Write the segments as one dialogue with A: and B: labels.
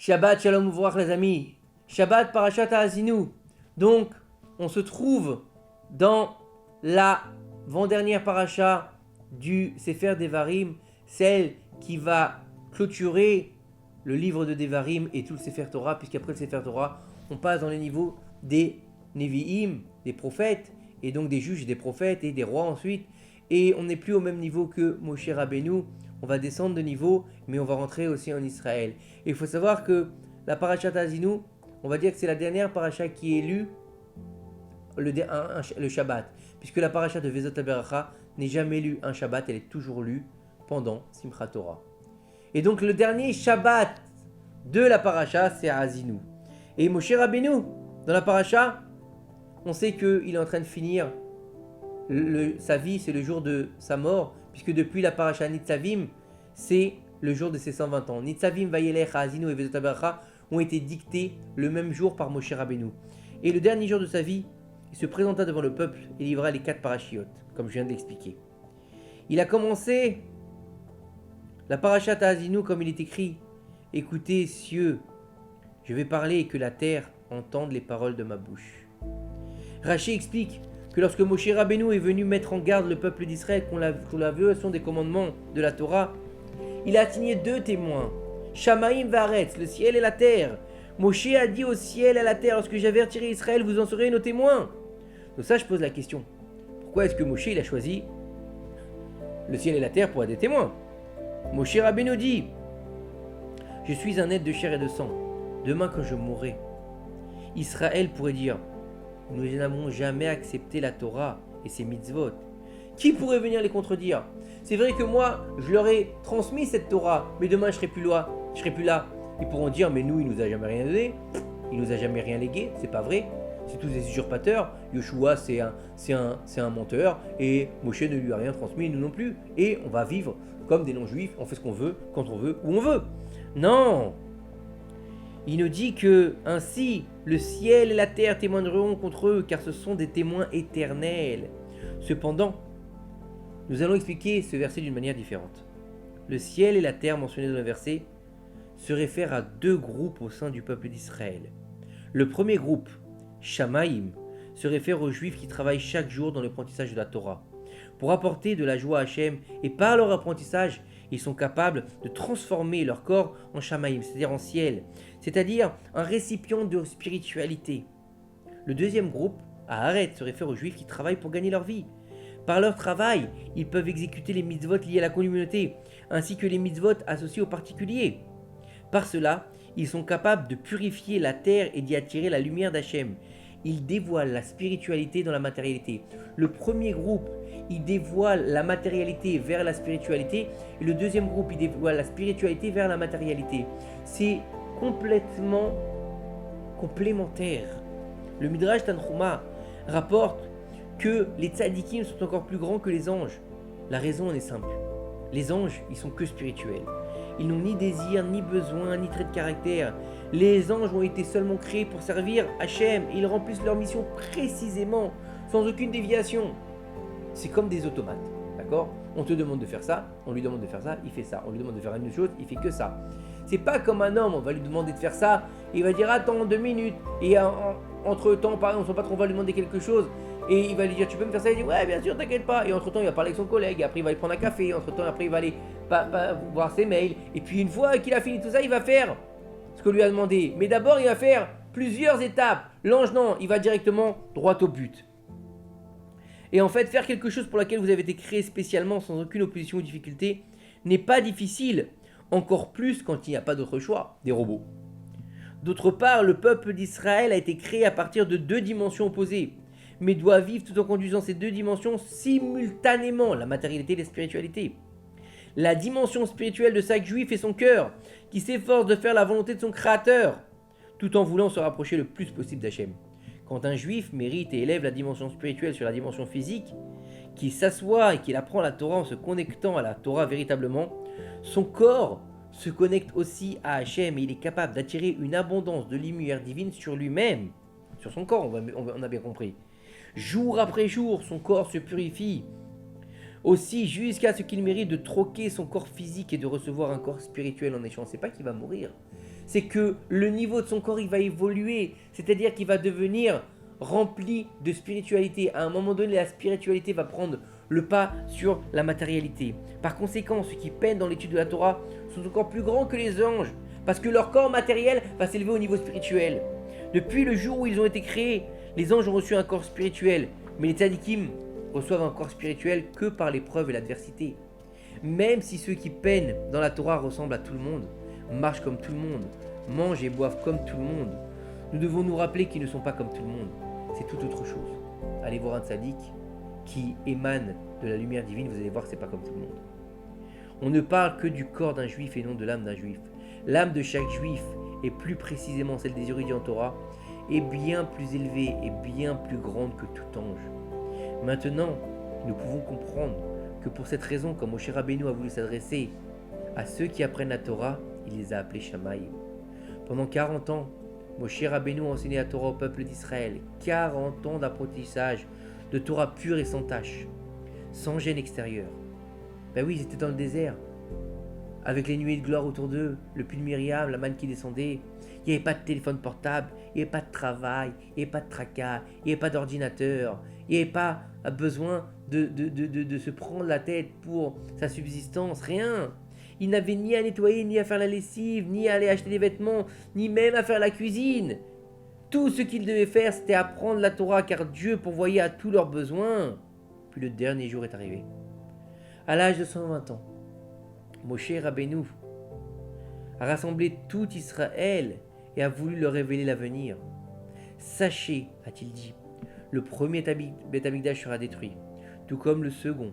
A: Shabbat Shalom Uvrach les amis. Shabbat Parashat Haazinu. Donc, on se trouve dans la avant-dernière paracha du Sefer Devarim, celle qui va clôturer le livre de Devarim et tout le Sefer Torah, puisqu'après le Sefer Torah, on passe dans les niveaux des Nevi'im, des prophètes, et donc des juges, des prophètes et des rois ensuite. Et on n'est plus au même niveau que Moshe Rabbeinu. On va descendre de niveau, mais on va rentrer aussi en Israël. Et il faut savoir que la Parashat Haazinu, on va dire que c'est la dernière paracha qui est lue le Shabbat. Puisque la paracha de Vezot HaBeracha n'est jamais lue un Shabbat, elle est toujours lue pendant Simchat Torah. Et donc le dernier Shabbat de la paracha, c'est Haazinu. Et Moshe Rabbeinu, dans la paracha, on sait qu'il est en train de finir sa vie, c'est le jour de sa mort, puisque depuis la paracha Nitzavim, c'est le jour de ses 120 ans. Nitzavim, Vayelech, Haazinu et Vezot HaBeracha ont été dictés le même jour par Moshe Rabbeinu. Et le dernier jour de sa vie, il se présenta devant le peuple et livra les 4 parachiotes, comme je viens de l'expliquer. Il a commencé la parashat Haazinu comme il est écrit. Écoutez, cieux, je vais parler et que la terre entende les paroles de ma bouche. Rashi explique que lorsque Moshe Rabbeinu est venu mettre en garde le peuple d'Israël contre la violation des commandements de la Torah, il a assigné 2 témoins, Shamaim Varetz, le ciel et la terre. Moshe a dit au ciel et à la terre, lorsque j'avertirai Israël, vous en serez nos témoins. Donc ça, je pose la question. Pourquoi est-ce que Moshe il a choisi le ciel et la terre pour être des témoins? Moshe Rabbeinu dit, je suis un être de chair et de sang. Demain quand je mourrai, Israël pourrait dire, nous n'avons jamais accepté la Torah et ses mitzvot. Qui pourrait venir les contredire? C'est vrai que moi, je leur ai transmis cette Torah, mais demain je serai plus là. Ils pourront dire, mais nous, il nous a jamais rien donné, il nous a jamais rien légué, c'est pas vrai. C'est tous des usurpateurs. Yoshua, c'est un menteur, et Moshe ne lui a rien transmis, nous non plus. Et on va vivre comme des non-juifs, on fait ce qu'on veut, quand on veut, où on veut. Non! Il nous dit que ainsi le ciel et la terre témoigneront contre eux, car ce sont des témoins éternels. Cependant, nous allons expliquer ce verset d'une manière différente. Le ciel et la terre mentionnés dans le verset se réfèrent à 2 groupes au sein du peuple d'Israël. Le premier groupe, Shamaïm, se réfère aux Juifs qui travaillent chaque jour dans l'apprentissage de la Torah. Pour apporter de la joie à Hachem, et par leur apprentissage, ils sont capables de transformer leur corps en Shamaïm, c'est-à-dire en ciel, c'est-à-dire un récipient de spiritualité. Le deuxième groupe, Haaret, se réfère aux Juifs qui travaillent pour gagner leur vie. Par leur travail, ils peuvent exécuter les mitzvot liés à la communauté, ainsi que les mitzvot associés aux particuliers. Par cela, ils sont capables de purifier la terre et d'y attirer la lumière d'Hachem. Ils dévoilent la spiritualité dans la matérialité. Le premier groupe, il dévoile la matérialité vers la spiritualité, et le deuxième groupe, il dévoile la spiritualité vers la matérialité. C'est complètement complémentaire. Le Midrash Tanchuma rapporte que les tzadikim sont encore plus grands que les anges. La raison en est simple. Les anges, ils sont que spirituels. Ils n'ont ni désir, ni besoin, ni trait de caractère. Les anges ont été seulement créés pour servir Hachem. Ils remplissent leur mission précisément, sans aucune déviation. C'est comme des automates, d'accord? On te demande de faire ça, on lui demande de faire ça, il fait ça. On lui demande de faire une chose, il fait que ça. C'est pas comme un homme, on va lui demander de faire ça, il va dire attends 2 minutes, et entre temps, par exemple, son patron va lui demander quelque chose, et il va lui dire tu peux me faire ça, il dit ouais bien sûr t'inquiète pas, et entre temps il va parler avec son collègue, et après il va aller prendre un café, entre temps après il va aller voir ses mails, et puis une fois qu'il a fini tout ça, il va faire ce qu'on lui a demandé. Mais d'abord il va faire plusieurs étapes. L'ange non, il va directement droit au but. Et en fait, faire quelque chose pour laquelle vous avez été créé spécialement sans aucune opposition ou difficulté n'est pas difficile, encore plus quand il n'y a pas d'autre choix, des robots. D'autre part, le peuple d'Israël a été créé à partir de 2 dimensions opposées, mais doit vivre tout en conduisant ces 2 dimensions simultanément, la matérialité et la spiritualité. La dimension spirituelle de chaque juif est son cœur, qui s'efforce de faire la volonté de son créateur, tout en voulant se rapprocher le plus possible d'Hachem. Quand un juif mérite et élève la dimension spirituelle sur la dimension physique, qu'il s'assoit et qu'il apprend la Torah en se connectant à la Torah véritablement, son corps se connecte aussi à Hachem et il est capable d'attirer une abondance de lumière divine sur lui-même, sur son corps, on a bien compris. Jour après jour, son corps se purifie, aussi jusqu'à ce qu'il mérite de troquer son corps physique et de recevoir un corps spirituel en échange. C'est pas qu'il va mourir, c'est que le niveau de son corps il va évoluer, c'est-à-dire qu'il va devenir rempli de spiritualité. À un moment donné, la spiritualité va prendre le pas sur la matérialité. Par conséquent, ceux qui peinent dans l'étude de la Torah sont encore plus grands que les anges, parce que leur corps matériel va s'élever au niveau spirituel. Depuis le jour où ils ont été créés, les anges ont reçu un corps spirituel, mais les tzadikim reçoivent un corps spirituel que par l'épreuve et l'adversité. Même si ceux qui peinent dans la Torah ressemblent à tout le monde, marchent comme tout le monde, mangent et boivent comme tout le monde, nous devons nous rappeler qu'ils ne sont pas comme tout le monde. C'est tout autre chose. Allez voir un tzaddik qui émane de la lumière divine, vous allez voir que c'est pas comme tout le monde. On ne parle que du corps d'un juif et non de l'âme d'un juif. L'âme de chaque juif, et plus précisément celle des érudits en Torah, est bien plus élevée et bien plus grande que tout ange. Maintenant, nous pouvons comprendre que pour cette raison, quand Moshe Rabbeinu a voulu s'adresser à ceux qui apprennent la Torah, il les a appelés Shamaïm. Pendant 40 ans, Moshe Rabbeinu a enseigné la Torah au peuple d'Israël. 40 ans d'apprentissage de Torah pure et sans tache, sans gêne extérieure. Ben oui, ils étaient dans le désert, avec les nuées de gloire autour d'eux, le puits de Myriam, la manne qui descendait. Il n'y avait pas de téléphone portable, il n'y avait pas de travail, il n'y avait pas de tracas, il n'y avait pas d'ordinateur, il n'y avait pas besoin de se prendre la tête pour sa subsistance, rien. Il n'avait ni à nettoyer, ni à faire la lessive, ni à aller acheter des vêtements, ni même à faire la cuisine. Tout ce qu'il devait faire, c'était apprendre la Torah, car Dieu pourvoyait à tous leurs besoins. Puis le dernier jour est arrivé. À l'âge de 120 ans, Moshe Rabbeinu a rassemblé tout Israël et a voulu leur révéler l'avenir. Sachez, a-t-il dit, le premier Beth Amikdash sera détruit, tout comme le second.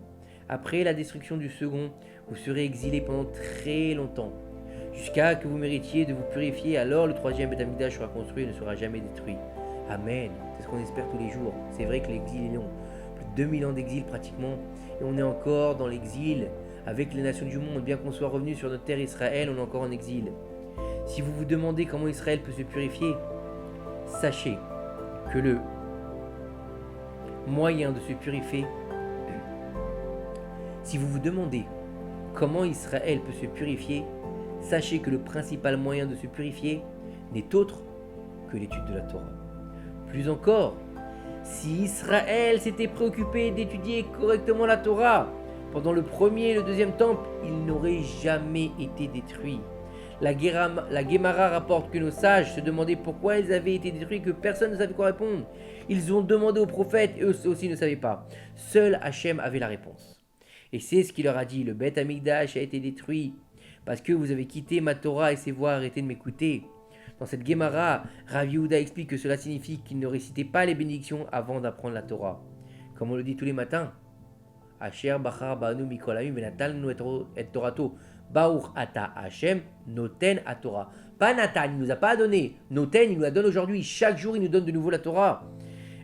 A: Après la destruction du second, vous serez exilés pendant très longtemps, jusqu'à que vous méritiez de vous purifier. Alors le troisième Beth Amikdash sera construit et ne sera jamais détruit. Amen. C'est ce qu'on espère tous les jours. C'est vrai que l'exil est long, plus de 2000 ans d'exil pratiquement, et on est encore dans l'exil avec les nations du monde. Bien qu'on soit revenu sur notre terre Israël, on est encore en exil. Si vous vous demandez comment Israël peut se purifier, sachez que le moyen de se purifier, si vous vous demandez comment Israël peut se purifier, sachez que le principal moyen de se purifier n'est autre que l'étude de la Torah. Plus encore, si Israël s'était préoccupé d'étudier correctement la Torah pendant le premier et le deuxième temple, il n'aurait jamais été détruit. La Gemara rapporte que nos sages se demandaient pourquoi ils avaient été détruits, que personne ne savait quoi répondre. Ils ont demandé aux prophètes et eux aussi ne savaient pas. Seul Hachem avait la réponse. Et c'est ce qu'il leur a dit, le Beth Amikdash a été détruit parce que vous avez quitté ma Torah et ses voix, arrêtez de m'écouter. Dans cette Gemara, Rav Yehuda explique que cela signifie qu'ils ne récitaient pas les bénédictions avant d'apprendre la Torah. Comme on le dit tous les matins, Asher Bachar Banu Mikolaim Venatalnu et Torato Baruch Ata Hashem Noten à Torah. Pas Nathan, il ne nous a pas donné. Noten, il nous la donne aujourd'hui. Chaque jour, il nous donne de nouveau la Torah.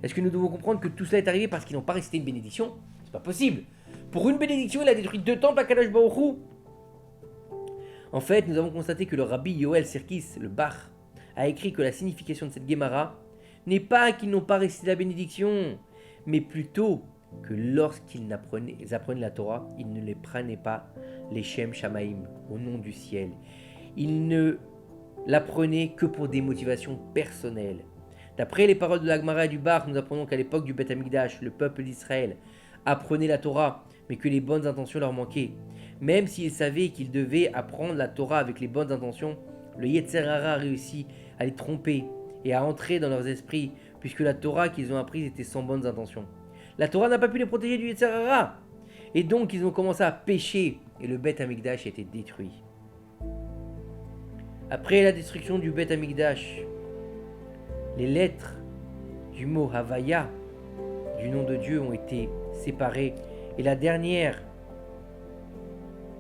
A: Est-ce que nous devons comprendre que tout cela est arrivé parce qu'ils n'ont pas récité une bénédiction? C'est pas possible. Pour une bénédiction, il a détruit 2 temples à Kadosh Baruch Hu. En fait, nous avons constaté que le rabbi Yoel Sirkis, le Bach, a écrit que la signification de cette Gemara n'est pas qu'ils n'ont pas récité la bénédiction, mais plutôt que lorsqu'ils apprenaient la Torah, ils ne les prenaient pas les Shem Shamaim, au nom du ciel. Ils ne l'apprenaient que pour des motivations personnelles. D'après les paroles de la Gemara et du Bach, nous apprenons qu'à l'époque du Beth Amikdash, le peuple d'Israël apprenait la Torah, mais que les bonnes intentions leur manquaient. Même s'ils savaient qu'ils devaient apprendre la Torah avec les bonnes intentions, le Yetzer Hara réussit à les tromper et à entrer dans leurs esprits, puisque la Torah qu'ils ont apprise était sans bonnes intentions. La Torah n'a pas pu les protéger du Yetzer Hara, et donc ils ont commencé à pécher, et le Beth Amikdash a été détruit. Après la destruction du Beth Amikdash, les lettres du mot Havaya, du nom de Dieu, ont été séparées, et la dernière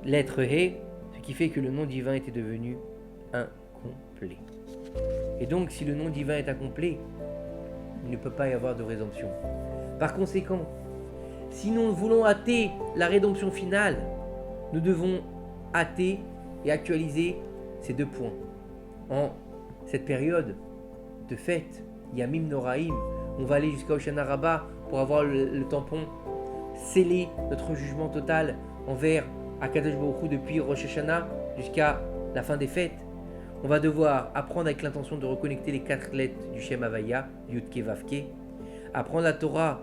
A: lettre He, ce qui fait que le nom divin était devenu incomplet. Et donc, si le nom divin est incomplet, il ne peut pas y avoir de rédemption. Par conséquent, si nous voulons hâter la rédemption finale, nous devons hâter et actualiser ces 2 points. En cette période de fête, Yamim Noraim, on va aller jusqu'à Hoshana Rabbah pour avoir le tampon, sceller notre jugement total envers Akadosh Baruch Hu depuis Rosh Hashanah jusqu'à la fin des fêtes. On va devoir apprendre avec l'intention de reconnecter les 4 lettres du Shem Havaya, Yud-Ke Vav-Ke. Apprendre la Torah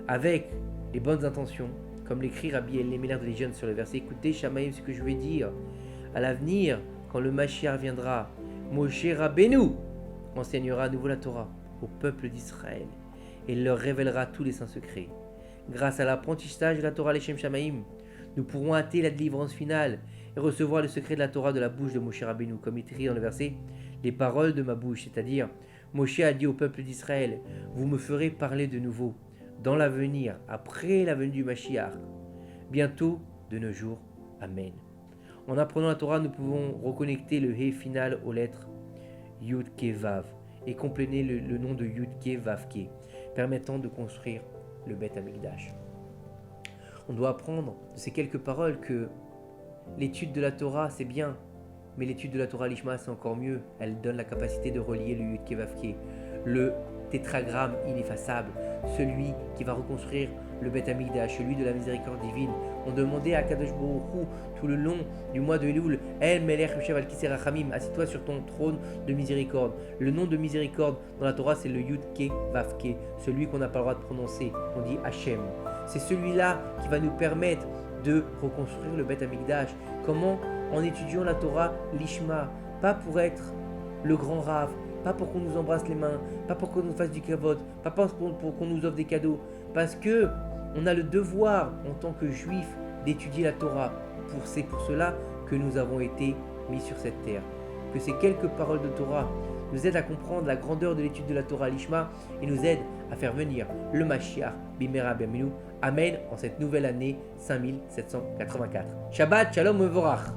A: avec les bonnes intentions, comme l'écrit Rabbi Elimelech de Légion sur le verset. Écoutez, Shamaïm, ce que je vais dire. À l'avenir, quand le Mashiach viendra, Moshe Rabbeinu enseignera à nouveau la Torah au peuple d'Israël et il leur révélera tous les saints secrets. Grâce à l'apprentissage de la Torah Leshem Shamaïm, nous pourrons hâter la délivrance finale et recevoir le secret de la Torah de la bouche de Moshe Rabbeinu, comme il est écrit dans le verset, les paroles de ma bouche, c'est-à-dire, Moshe a dit au peuple d'Israël, vous me ferez parler de nouveau, dans l'avenir, après la venue du Mashiach, bientôt de nos jours. Amen. En apprenant la Torah, nous pouvons reconnecter le He final aux lettres Yud Ke Vav et compléter le nom de Yud Ke Vav Ke, permettant de construire le Beth Amikdash. On doit apprendre de ces quelques paroles que l'étude de la Torah c'est bien, mais l'étude de la Torah Lishma c'est encore mieux. Elle donne la capacité de relier le Yud Ke Vav Ke, le tétragramme ineffaçable, celui qui va reconstruire le Beth Amikdash, celui de la miséricorde divine. On demandait à Kadosh Baruch Hu tout le long du mois de Elul, El Melech Yoshev al Kisei Rachamim, assis-toi sur ton trône de miséricorde. Le nom de miséricorde dans la Torah c'est le Yud Ke Vav Ke, celui qu'on n'a pas le droit de prononcer. On dit Hachem. C'est celui-là qui va nous permettre de reconstruire le Beth Amikdash. Comment? En étudiant la Torah Lishma, pas pour être le grand Rav, pas pour qu'on nous embrasse les mains, pas pour qu'on nous fasse du kavod, pas pour qu'on nous offre des cadeaux, parce que on a le devoir en tant que juifs d'étudier la Torah. C'est pour cela que nous avons été mis sur cette terre. Que ces quelques paroles de Torah nous aident à comprendre la grandeur de l'étude de la Torah Lishma et nous aident à faire venir le Mashiach Bimera Bienvenu. Amen en cette nouvelle année 5784. Shabbat Shalom Mevorach.